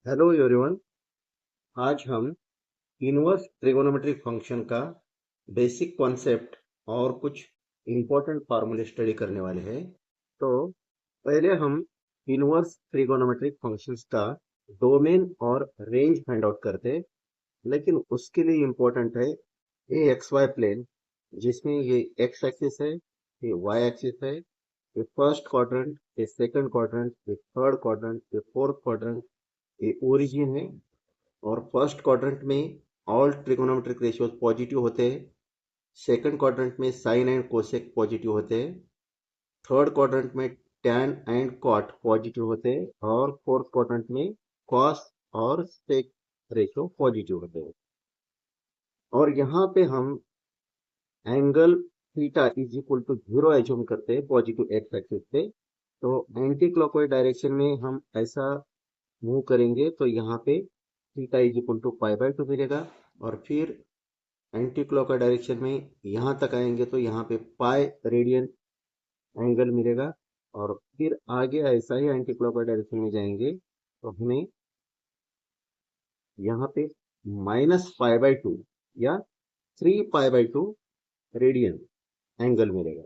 Hello everyone. आज हम inverse trigonometric function का बेसिक कॉन्सेप्ट और कुछ इम्पोर्टेंट फार्मूले स्टडी करने वाले हैं। तो पहले हम इनवर्स ट्रिगोनोमेट्रिक फंक्शंस का डोमेन और रेंज फाइंड आउट करते हैं, लेकिन उसके लिए इम्पोर्टेंट है ये एक्स वाई प्लेन, जिसमें ये एक्स एक्सिस है, ये वाई एक्सिस है, ये फर्स्ट क्वाड्रेंट, ये सेकंड क्वाड्रेंट, ये थर्ड क्वाड्रेंट, ये फोर्थ क्वाड्रेंट, ये ओरिजिन है। और फर्स्ट क्वाड्रेंट में ऑल ट्रिगोनोमेट्रिक रेशियोज पॉजिटिव होते हैं। सेकंड क्वाड्रेंट में साइन एंड कोसेक पॉजिटिव होते हैं। थर्ड क्वाड्रेंट में टैन एंड कॉट पॉजिटिव होते हैं। और फोर्थ क्वाड्रेंट में कॉस और सेक रेशियो पॉजिटिव होते हैं। और यहाँ पे हम angle theta is equal to 0 assume करते हैं पॉजिटिव एक्स एक्सिस पे। तो एंटी क्लॉकवाइज डायरेक्शन में हम ऐसा मूव करेंगे तो यहाँ पे theta is equal to pi by 2 मिलेगा। और फिर एंटी क्लॉकवाइज डायरेक्शन में यहाँ तक आएंगे तो यहाँ पे पाई रेडियन एंगल मिलेगा। और फिर आगे ऐसा ही एंटी क्लॉकवाइज डायरेक्शन में जाएंगे तो हमें यहाँ पे -π/2 या 3π/2 रेडियन एंगल मिलेगा।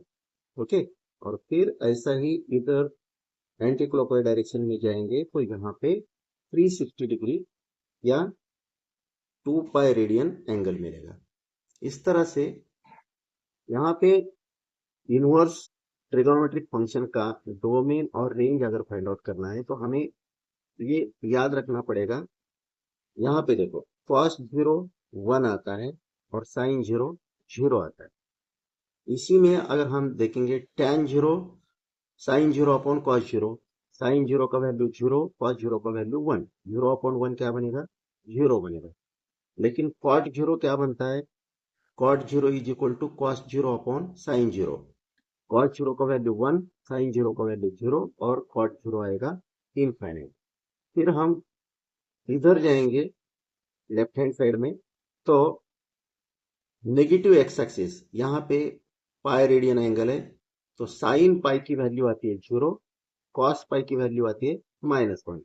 ओके। और फिर ऐसा ही इधर एंटी क्लॉकवाइज डायरेक्शन में जाएंगे तो यहाँ पे 360 डिग्री या 2π रेडियन एंगल मिलेगा। इस तरह से यहाँ पे इनवर्स ट्रिगोनोमेट्रिक फंक्शन का डोमेन और रेंज अगर फाइंड आउट करना है तो हमें ये याद रखना पड़ेगा। यहाँ पे देखो, कॉस 0 1 आता है और साइन 0 0 आता है। इसी में अगर हम देखेंगे tan 0 sine 0 upon cos 0, sine 0 का वैल्यू 0, कॉस 0 का वैल्यू 1, 0 अपॉन 1 क्या बनेगा? 0 बनेगा। लेकिन कॉट 0 क्या बनता है? Cot 0 is equal to cos 0 upon sine 0। Cot 0 का वैल्यू 1, साइन 0 का वैल्यू 0 और कॉट 0 आएगा इनफाइनाइट। फिर हम इधर जाएंगे लेफ्ट हैंड साइड में तो नेगेटिव एक्स एक्सिस, यहाँ पे पाई रेडियन एंगल है तो साइन पाई की वैल्यू आती है 0, कॉस पाई की वैल्यू आती है -1।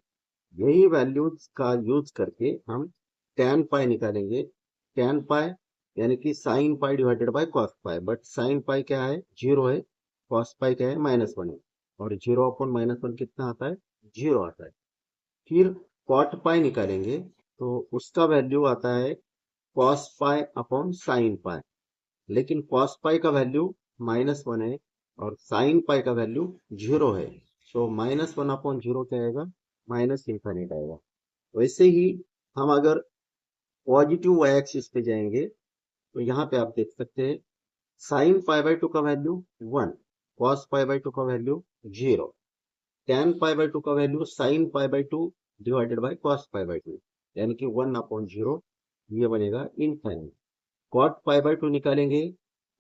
यही वैल्यूज का यूज करके हम टैन पाई निकालेंगे। टैन पाई यानी कि sine pi divided by cos pi, but sine pi क्या है? 0 है। कॉस पाई क्या है? -1 है। और 0 अपॉन -1 कितना आता है? 0 आता है। फिर कॉट पाई निकालेंगे तो उसका वैल्यू आता है cos pi upon sine pi. लेकिन कॉस पाई का वैल्यू -1 है और साइन पाई का वैल्यू 0 है। सो -1 अपॉन 0 क्या आएगा? माइनस इन्फिनिट आएगा। वैसे ही हम अगर पॉजिटिव वाई एक्सिस पे जाएंगे तो यहाँ पे आप देख सकते हैं साइन π/2 का वैल्यू 1, कॉस π/2 का वैल्यू 0, tan π/2 का value sine π/2 divided by cos π/2 यानी कि 1 अपॉन 0, ये बनेगा इनफाइनाइट। कॉट π/2 निकालेंगे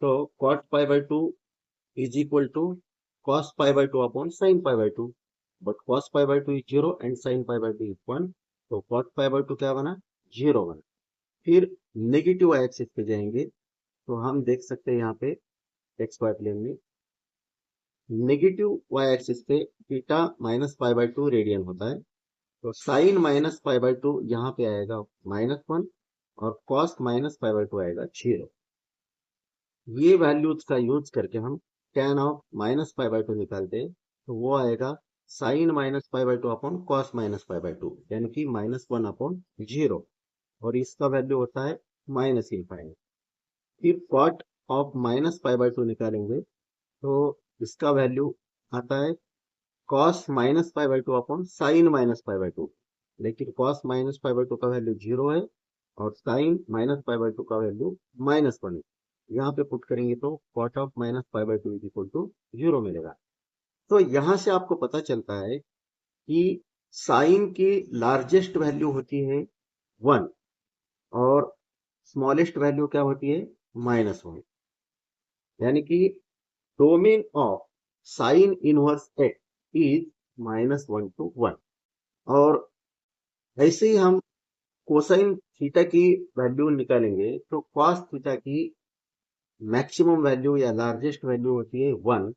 तो cot π/2 is equal to cos π/2 upon sine π/2, but cos π/2 is 0 and sine π/2 is 1, तो कॉट π/2 क्या बना? 0 बना। फिर नेगेटिव एक्सिस पे जाएंगे तो हम देख सकते हैं यहाँ पे एक्स वाई प्लेन में नेगेटिव वाई एक्सिस पे थीटा -π/2 रेडियन होता है। तो साइन -π/2 यहाँ पे आएगा -1 और कॉस -π/2 आएगा 0। ये वैल्यूज का यूज करके हम tan ऑफ -π/2 निकालते हैं तो वो आएगा साइन -π/2 अपॉन कॉस -π/2 यानी कि -1 अपॉन 0। और इसका वैल्यू होता है -∞। फिर कॉट ऑफ -π/2 निकालेंगे तो इसका वैल्यू आता है कॉस -π/2 अपॉन साइन -π/2। लेकिन कॉस -π/2 का वैल्यू 0 है और साइन -π/2 का वैल्यू -1 है। यहाँ पे पुट करेंगे तो cot of -π/2 is equal to 0 मिलेगा। तो यहाँ से आपको पता चलता है कि साइन की लार्जेस्ट वैल्यू होती है 1 और स्मॉलेस्ट वैल्यू क्या होती है? -1। यानी कि domain of sine inverse x is -1 to 1। और ऐसे ही हम कोसाइन थीटा की वैल्यू निकालेंगे तो कॉस थीटा की मैक्सिमम वैल्यू या लार्जेस्ट वैल्यू होती है 1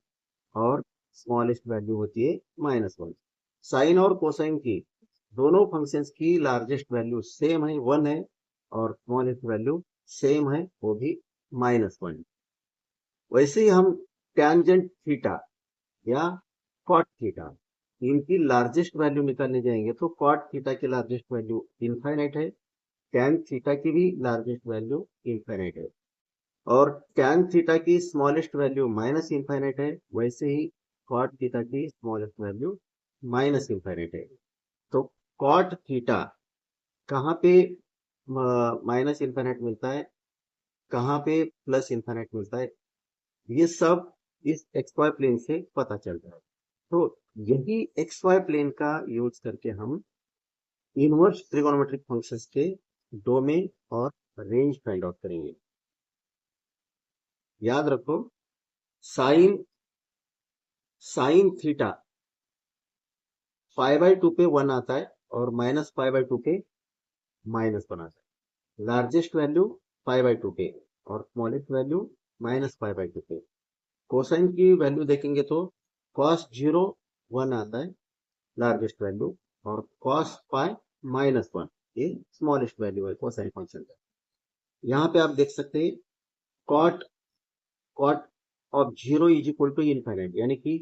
और स्मॉलेस्ट वैल्यू होती है -1। साइन और कोसाइन की दोनों फंक्शंस की लार्जेस्ट वैल्यू सेम है, 1 है, और स्मॉलेस्ट वैल्यू सेम है, वो भी -1। वैसे ही हम टेंजेंट थीटा या कॉट थीटा, इनकी लार्जेस्ट वैल्यू निकालने जाएंगे तो कॉट थीटा की लार्जेस्ट वैल्यू इनफाइनाइट है, टैन थीटा की भी लार्जेस्ट वैल्यू इनफाइनाइट है, और टैन थीटा की स्मॉलेस्ट वैल्यू माइनस इनफाइनाइट है, वैसे ही कॉट थीटा की स्मॉलेस्ट वैल्यू माइनस इनफाइनाइट है। तो कॉट थीटा कहाँ पे माइनस इनफाइनाइट मिलता है, कहाँ पे प्लस इनफाइनाइट मिलता है, ये सब इस एक्स वाई प्लेन से पता चलता है। तो यही एक्स वाई प्लेन का यूज करके हम इनवर्स ट्रिगोनोमेट्रिक फंक्शंस के डोमेन और रेंज फाइंड आउट करेंगे। याद रखो, साइन साइन थीटा π/2 पे 1 आता है, और -π/2 पे -1 आता है। लार्जेस्ट वैल्यू π/2 पे और स्मॉलेस्ट वैल्यू -π/2 पे। कोसाइन की वैल्यू देखेंगे तो cos 0 1 आता है लार्जेस्ट वैल्यू, और cos π -1 ये स्मॉलेस्ट वैल्यू है कोसाइन फंक्शन का। यहाँ पे आप देख सकते हैं cot cot of 0 is equal to infinite, यानी कि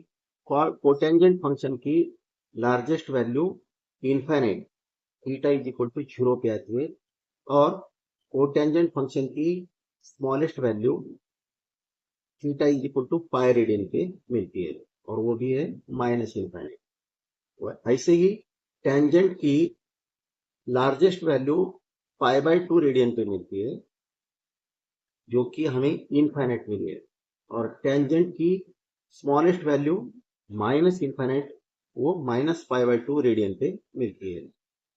कोटेंजेंट फंक्शन की largest value infinite theta is equal to 0 पे आती है, और कोटेंजेंट फंक्शन की smallest value theta is equal to pi radian पे मिलती है, और वो भी है माइनस इनफाइनाइट। ऐसे ही टेंजेंट की लार्जेस्ट वैल्यू π/2 रेडियन पे मिलती है, जो कि हमें इनफाइनाइट मिली है, और टेंजेंट की स्मॉलेस्ट वैल्यू माइनस इनफाइनाइट, वो -π/2 रेडियन पे मिलती है।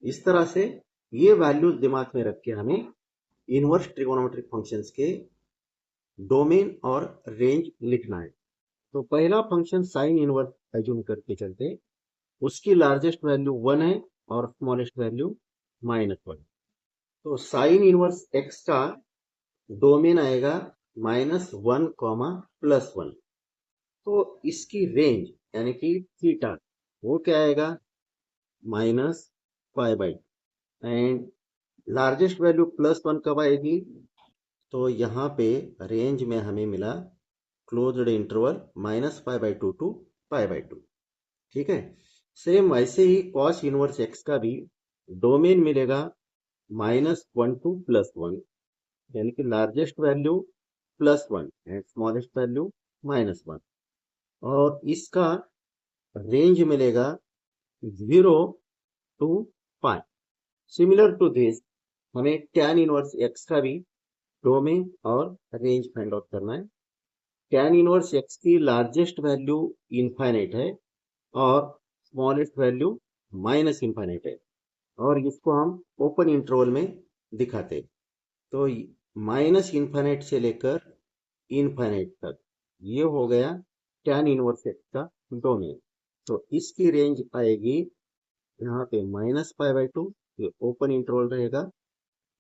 इस तरह से ये वैल्यूज दिमाग में रख के हमें इनवर्स ट्रिगोनोमेट्रिक फंक्शंस के डोमेन और रेंज लिखना है। तो पहला फंक्शन साइन इनवर्स एज्यूम करके चलते, उसकी लार्जेस्ट वैल्यू 1 है और स्मॉलेस्ट वैल्यू -1। तो साइन इनवर्स एक्स का डोमेन आएगा -1, +1। तो इसकी रेंज यानी कि थीटा वो क्या आएगा, -π/2। एंड लार्जेस्ट वैल्यू +1 कब आएगी, तो यहाँ पे रेंज में हमें मिला क्लोज्ड इंटरवल -π/2 टू π/2। ठीक है। सेम वैसे ही कॉस इनवर्स एक्स का भी डोमेन मिलेगा -1 टू +1, यानी कि largest value +1 and smallest value -1, और इसका रेंज मिलेगा 0 टू π। सिमिलर टू दिस हमें टैन इनवर्स एक्स का भी डोमेन और रेंज फाइंड आउट करना है। टैन इनवर्स एक्स की लार्जेस्ट वैल्यू इनफाइनाइट है, और स्मॉलेस्ट वैल्यू माइनस इनफाइनाइट है, और इसको हम ओपन इंटरवल में दिखाते। तो माइनस इनफाइनाइट से लेकर इनफाइनाइट तक ये हो गया टैन इनवर्स एक्स का डोमेन। तो इसकी रेंज आएगी यहाँ पे -π/2, ये ओपन इंटरवल रहेगा,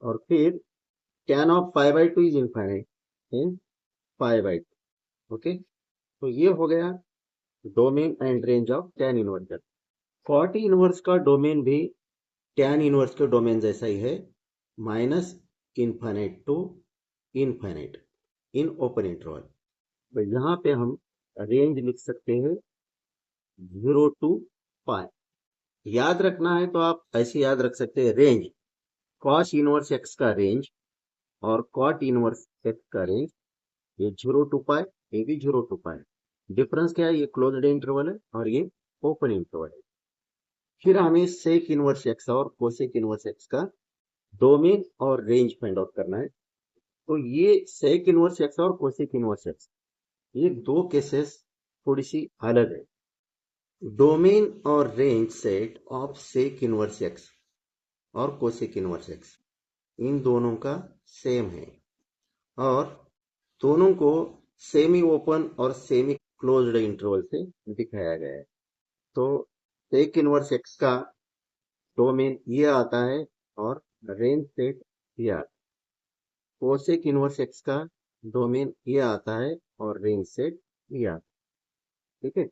और फिर tan of π/2 is infinite in π/2। Okay, तो ये हो गया domain and range of tan inverse. Cot inverse का डोमेन भी टैन इनवर्स के डोमेन जैसा ही है, -infinite to infinite in open interval. तो यहाँ पे हम रेंज लिख सकते हैं 0 टू π। याद रखना है तो आप ऐसे याद रख सकते हैं, रेंज कॉस इनवर्स एक्स का रेंज और कॉट इनवर्स एक्स का रेंज, ये 0 टू π, ये भी 0 टू π। डिफरेंस क्या है, ये क्लोज्ड इंटरवल है और ये ओपन इंटरवल है। फिर हमें सेक इनवर्स एक्स और कोसेक इनवर्स एक्स का डोमेन और रेंज फाइंड आउट करना है। तो ये सेक इनवर्स एक्स और कोसेक इनवर्स एक्स, ये दो केसेस थोड़ी सी अलग है। डोमेन और range set of sec inverse X और कोसेक इनवर्स एक्स, इन दोनों का सेम है, और दोनों को सेमी ओपन और सेमी क्लोज्ड इंटरवल से दिखाया गया है। तो सेक इनवर्स एक्स का डोमेन ये आता है और रेंज सेट ये आता है। कोसेक इनवर्स एक्स का डोमेन ये आता है और रेंज सेट ये आता है। ठीक है,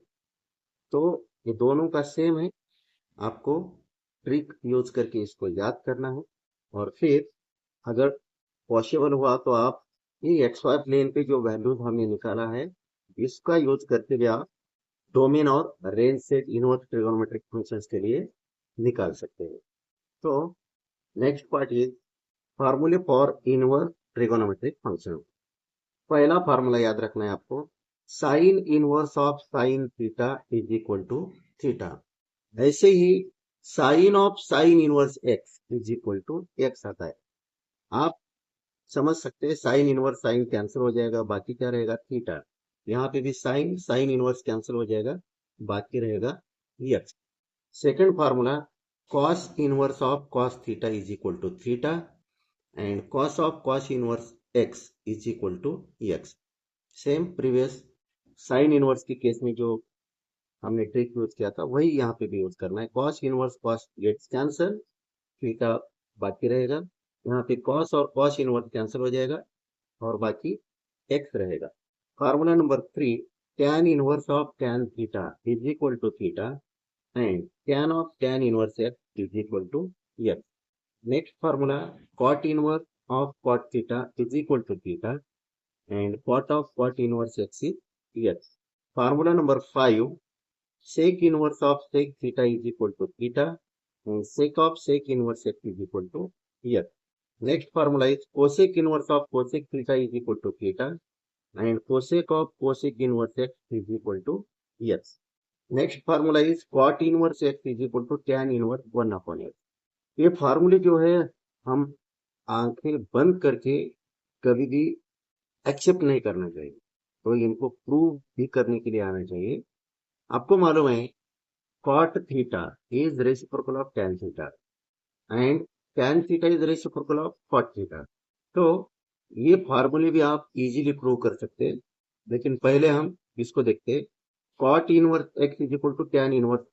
तो ये दोनों का सेम है, आपको ट्रिक यूज करके इसको याद करना है। और फिर अगर पॉसिबल हुआ तो आप ये एक्स वाई प्लेन पे जो वैल्यूज हमने निकाला है इसका यूज करके भी आप डोमेन और range set inverse trigonometric functions के लिए निकाल सकते हैं। तो नेक्स्ट पार्ट इज फार्मूले फॉर इनवर्स ट्रिगोनोमेट्रिक फंक्शन। पहला फार्मूला याद रखना है आपको, sine inverse of sine theta is equal to theta. ऐसे ही sine of sine inverse x is equal to x आता है। आप समझ सकते हैं साइन इनवर्स साइन कैंसिल हो जाएगा, बाकी क्या रहेगा थीटा। यहाँ पे भी साइन साइन इनवर्स कैंसिल हो जाएगा, बाकी रहेगा X. Second formula cos inverse of cos theta is equal to theta and cos of cos inverse x is equal to X. Same previous sine inverse के case में जो हमने trick use किया था वही यहाँ पे भी यूज करना है। cos inverse cos gets cancel, theta बाकी रहेगा। यहाँ पे cos और cos इनवर्स कैंसिल हो जाएगा और बाकी x रहेगा। Formula number 3, tan inverse of tan theta is equal to theta and tan of tan inverse x is equal to x. Next formula, cot inverse of cot theta is equal to theta and cot of cot inverse x is x. Formula number 5, sec inverse of sec theta is equal to theta and sec of sec inverse x is equal to x. Next formula is cosec inverse of cosec theta is equal to theta and cosec of cosec inverse x is equal to x. Next formula is cot inverse x is equal to tan inverse 1/x। ये फार्मूले जो है हम आंखें बंद करके कभी भी एक्सेप्ट नहीं करना चाहिए, तो इनको प्रूव भी करने के लिए आना चाहिए। आपको मालूम है cot theta is reciprocal of tan theta and tan theta is reciprocal of cot theta. तो ये फार्मूले भी आप इजीली प्रूव कर सकते हैं, लेकिन पहले हम इसको देखते हैं। cot inverse x is equal to tan inverse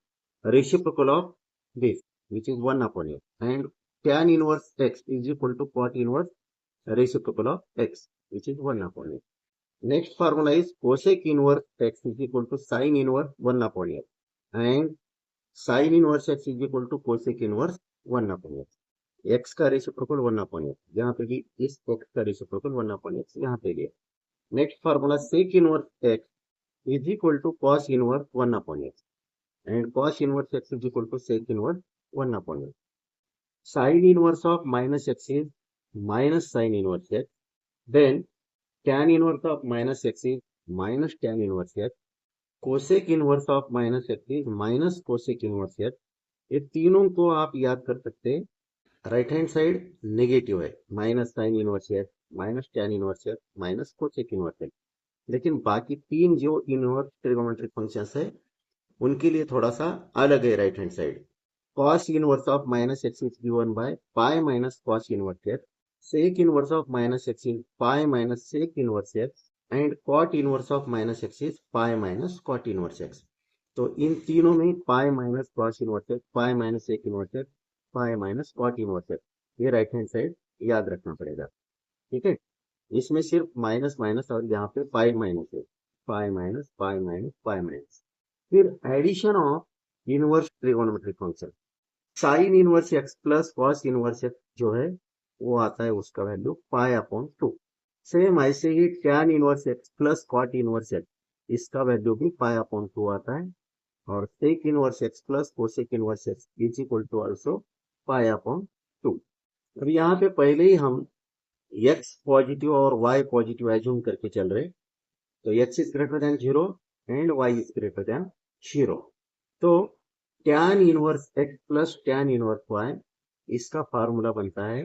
reciprocal of this, which is 1/x, and tan inverse x is equal to cot inverse reciprocal of x, which is 1/x. Next formula is cosec inverse x is equal to sin inverse 1/x, and sin inverse x is equal to cosec inverse 1/x. x का reciprocal 1/x, यहाँ पे भी इस x का reciprocal 1/x यहाँ पे लिया। Next formula sec inverse x is equal to cos inverse 1/x and cos inverse x is equal to sec inverse 1/x. Sin inverse of minus x is minus sin inverse x. Then tan inverse of minus x is minus tan inverse x. Cosec inverse of minus x is minus cosec inverse x. ये तीनों को आप याद कर सकते हैं। Right hand side negative है, minus sine inverse x, minus tan inverse x, minus cosec inverse x. लेकिन बाकी तीन जो इनवर्स ट्रिगोनोमेट्रिक फंक्शंस है उनके लिए थोड़ा सा अलग है right hand side. cos inverse of minus x is given by pi minus cos inverse x, sec inverse of minus x is pi minus sec inverse x and cot inverse of minus x is pi minus cot inverse x. तो इन तीनों में pi minus cos inverse x, pi minus sec inverse x, pi minus cot inverse X, ये right hand side याद रखना पड़ेगा। ठीक है, इसमें सिर्फ माइनस माइनस और यहाँ पे पाई माइनस है, pi minus pi minus pi minus. फिर addition of inverse trigonometric function, sine inverse x plus cos inverse x जो है वो आता है उसका वैल्यू पाई अपॉन 2। सेम ऐसे ही tan inverse x plus cot inverse x, इसका वैल्यू भी पाई अपॉन 2 आता है। और sec inverse x plus cosec inverse x is equal to also pi upon 2। अब यहाँ पे पहले ही हम x पॉजिटिव और y पॉजिटिव एज्यूम करके चल रहे, तो x is greater than 0 and y is greater than 0। तो tan inverse x plus tan inverse y, इसका फार्मूला बनता है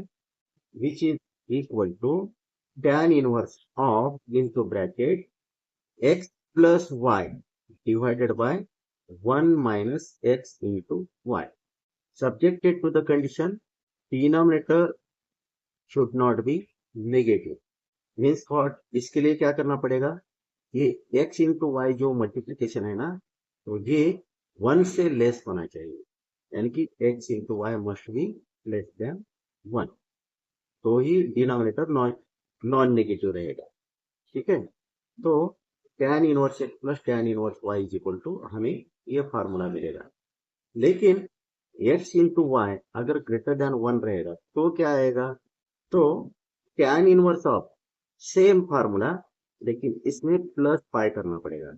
which is equal to tan inverse of into bracket x plus y divided by 1 minus x into y, subjected to the condition denominator should not be negative. Means what, इसके लिए क्या करना पड़ेगा, ये x into Y जो multiplication है ना, तो ये 1 से लेस होना चाहिए, यानी कि x into Y must be less than 1, तो ही डिनोमिनेटर नॉन नेगेटिव रहेगा। ठीक है, तो tan inverse x plus tan inverse y is equal to हमें ये फार्मूला मिलेगा। लेकिन एक्स इंटू वाई अगर ग्रेटर देन 1 रहेगा तो क्या आएगा, तो tan inverse of same formula, लेकिन इसमें प्लस पाई करना पड़ेगा।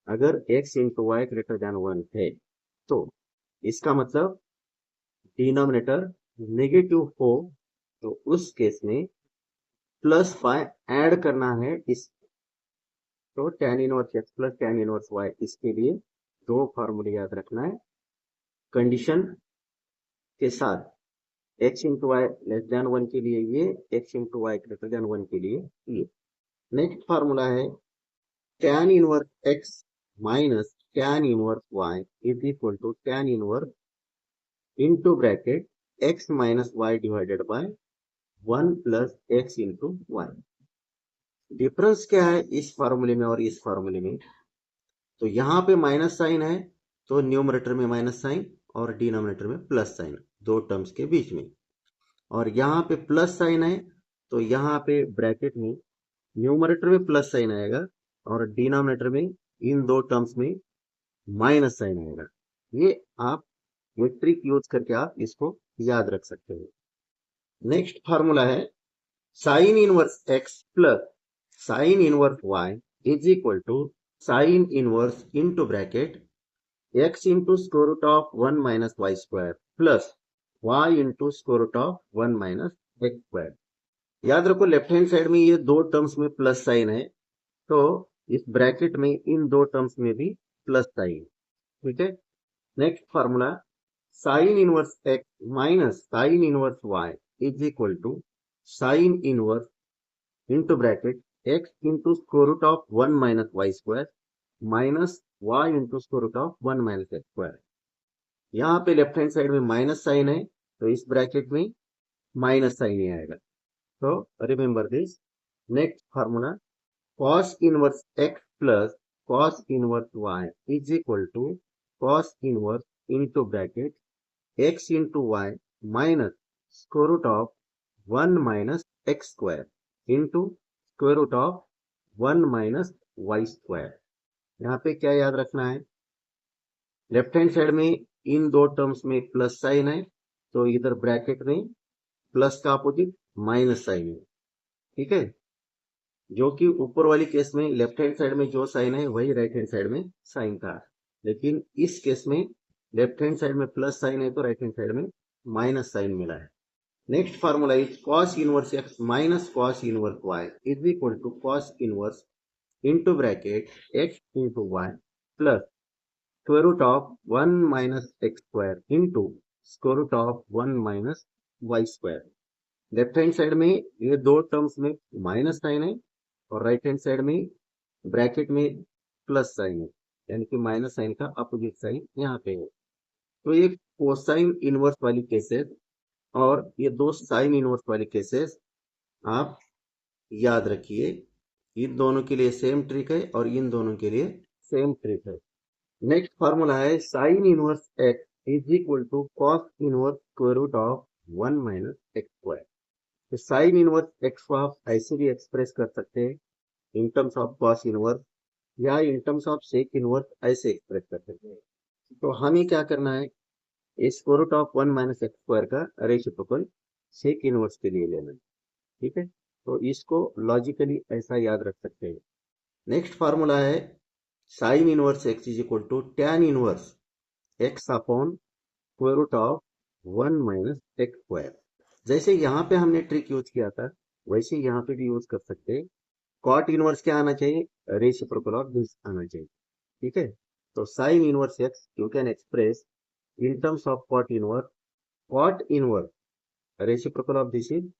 अगर x into Y greater than 1 है तो इसका मतलब डिनोमिनेटर नेगेटिव हो, तो उस केस में प्लस पाई ऐड करना है इस, तो tan inverse x plus tan inverse y, इसके लिए दो फार्मूले याद रखना है कंडीशन के साथ। x into y less than 1 के लिए ये, x into Y greater than 1 के लिए ये। नेक्स्ट फार्मूला है tan inverse x minus tan inverse y is equal to tan inverse into bracket x minus y divided by 1 plus x into y. Difference क्या है इस फार्मूले में और इस फार्मूले में, तो यहाँ पे माइनस साइन है तो न्यूमरेटर में माइनस साइन और डिनोमिनेटर में प्लस साइन, दो टर्म्स के बीच में। और यहाँ पे प्लस साइन है तो यहाँ पे ब्रैकेट में न्यूमरेटर में प्लस साइन आएगा और डिनोमिनेटर में इन दो टर्म्स में माइनस साइन आएगा। ये आप ये ट्रिक यूज करके आप इसको याद रख सकते हो। नेक्स्ट फार्मूला है sine inverse x plus sine inverse y is equal to sine inverse into bracket x into square root of 1 minus y square plus y into square root of 1 minus x square. याद रखो left hand side में ये दो terms में plus sine है, तो इस bracket में इन दो टर्म्स में भी प्लस साइन, ठीक है। Next formula sine inverse x minus sine inverse y is equal to sine inverse into bracket x into square root of 1 minus y square minus y into square root of 1 minus x square. यहाँ पे left hand side में minus sine है तो इस bracket में minus sign ही आएगा, तो remember this. Next formula cos inverse x plus cos inverse y is equal to cos inverse into bracket x into y minus square root of 1 minus x square into square root of 1 minus y square. यहाँ पे क्या याद रखना है, left hand side में इन दो terms में plus sine है तो इधर ब्रैकेट में प्लस का अपोजिट माइनस साइन है, ठीक है। जो कि ऊपर वाली केस में लेफ्ट हैंड साइड में जो साइन है वही राइट हैंड साइड में साइन था, लेकिन इस केस में लेफ्ट हैंड साइड में प्लस साइन है तो राइट हैंड साइड में माइनस साइन मिला है। Next formula is cos inverse x minus cos inverse y is equal to cos inverse into bracket x into y plus square root of 1 minus x square into square root of 1 minus y square. Left hand side में ये दो terms में minus sine है और right hand side में bracket में plus sine है, यानी कि माइनस साइन का अपोजिट साइन यहाँ पे है। तो ये कोसाइन इनवर्स वाली केसेस और ये दो साइन इनवर्स वाली केसेस आप याद रखिए। इन दोनों के लिए सेम ट्रिक है और इन दोनों के लिए सेम ट्रिक है। नेक्स्ट फार्मूला है sine inverse x is equal to cos inverse square root of 1 minus x square. तो साइन इनवर्स एक्स को आप ऐसे भी एक्सप्रेस कर सकते हैं in terms of cos inverse या in terms of sec inverse ऐसे एक्सप्रेस कर सकते हैं। तो हमें क्या करना है, square root of 1 minus x square का रेसिप्रोकल सेक इनवर्स के लिए लेना है, ठीक है। तो इसको लॉजिकली ऐसा याद रख सकते हैं। नेक्स्ट फार्मूला है sine inverse x is equal to tan inverse x upon square root of 1 minus x square. जैसे यहाँ पे हमने ट्रिक यूज किया था वैसे यहाँ पे भी यूज कर सकते हैं। कॉट इनवर्स क्या आना चाहिए, रेसिप्रोकल ऑफ दिस आना चाहिए, ठीक है। तो sine inverse x you can express in terms of cot inverse reciprocal of this is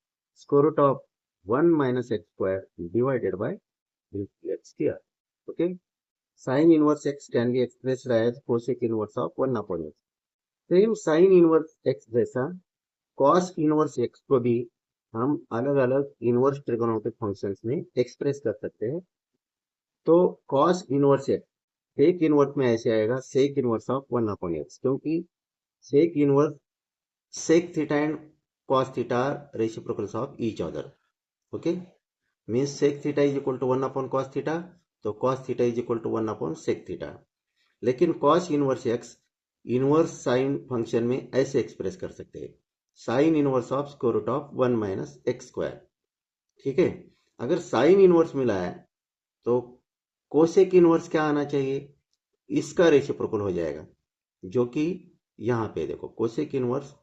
square root of 1 minus x square divided by x square, okay. Sine inverse x can be expressed as cosec inverse of 1 upon x. Same sine inverse x जैसा cos inverse x को भी हम अलग अलग inverse trigonometric functions में express कर सकते हैं। तो cos inverse x sec inverse में ऐसे आएगा sec inverse of 1 upon x, क्योंकि sec inverse sec theta and cos theta reciprocals of each other, okay. Means sec theta is equal to 1 upon cos theta, तो cos theta is equal to 1 upon sec theta. लेकिन cos inverse x inverse sine function में ऐसे express कर सकते हैं, sine inverse of square root of 1 minus x square. ठीक है, अगर साइन इनवर्स मिला है तो कोसेक इनवर्स क्या आना चाहिए, इसका रेसिप्रोकल हो जाएगा, जो कि यहाँ पे देखो cosec inverse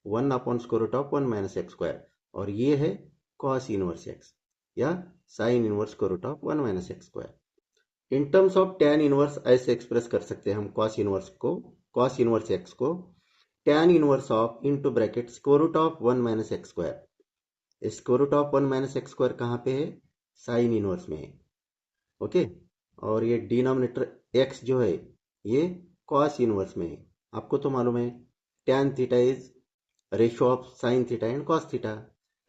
1 upon square root of 1 minus x square, और ये है कॉस इनवर्स एक्स या sine inverse square root of 1 minus x square. In terms of tan inverse ऐसे एक्सप्रेस कर सकते हैं हम कॉस इनवर्स को, कॉस इनवर्स एक्स को tan inverse of into bracket square root of 1 minus x square. Square root of 1 minus x square कहाँ पे है, साइन इनवर्स में है। ओके, और ये डिनोमिनेटर x जो है ये कॉस इनवर्स में है। आपको तो मालूम है tan theta is ratio of sine theta and cos theta,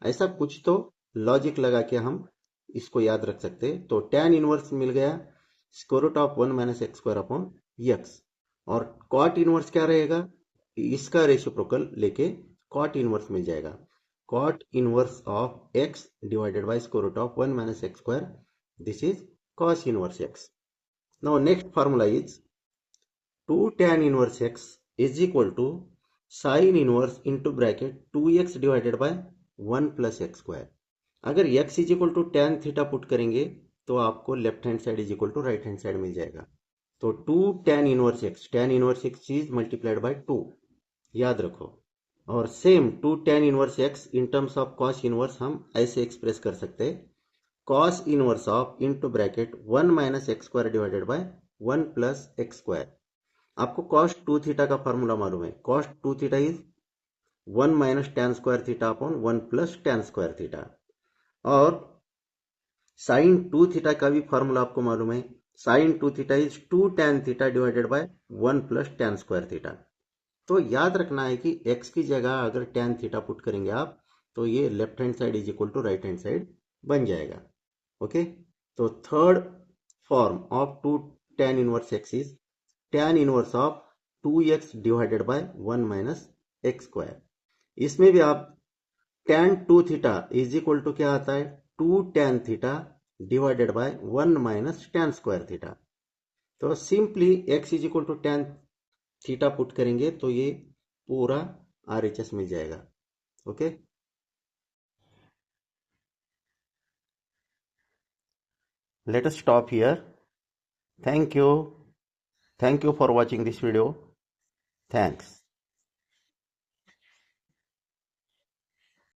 ऐसा कुछ तो लॉजिक लगा के हम इसको याद रख सकते हैं। तो tan इनवर्स मिल गया square root of 1 minus x square upon x, और कॉट इनवर्स क्या रहेगा, इसका रेसिप्रोकल लेके कॉट इनवर्स मिल जाएगा, cot inverse of x divided by square root of 1 minus x square, this is cos inverse x. Now next formula is 2 tan inverse x is equal to sin inverse into bracket 2x divided by 1 plus x square. अगर x is equal to tan theta put करेंगे तो आपको left hand side is equal to right hand side मिल जाएगा। तो 2 tan inverse x इज multiplied by 2, याद रखो। और same 2 tan inverse x in terms of cos इनवर्स हम ऐसे एक्सप्रेस कर सकते हैं, cos inverse of into bracket 1 minus x square divided by 1 plus x square. आपको cos 2 थीटा का फॉर्मूला मालूम है, cos 2 theta is 1 minus tan square theta upon 1 plus tan square theta, और sin 2 थीटा का भी फॉर्मूला आपको मालूम है, sin 2 theta is 2 tan theta divided by 1 plus tan square theta. तो याद रखना है कि x की जगह अगर tan थीटा पुट करेंगे आप तो ये left hand side is equal to right hand side बन जाएगा। ओके, तो third form of 2 tan inverse x इज tan inverse of 2x divided by 1 minus x square. इसमें भी आप tan 2 theta is equal to क्या आता है, 2 tan theta divided by 1 minus tan square theta. तो simply x is equal to tan theta put करेंगे तो ये पूरा RHS मिल जाएगा। Okay, let us stop here. Thank you for watching this video. Thanks.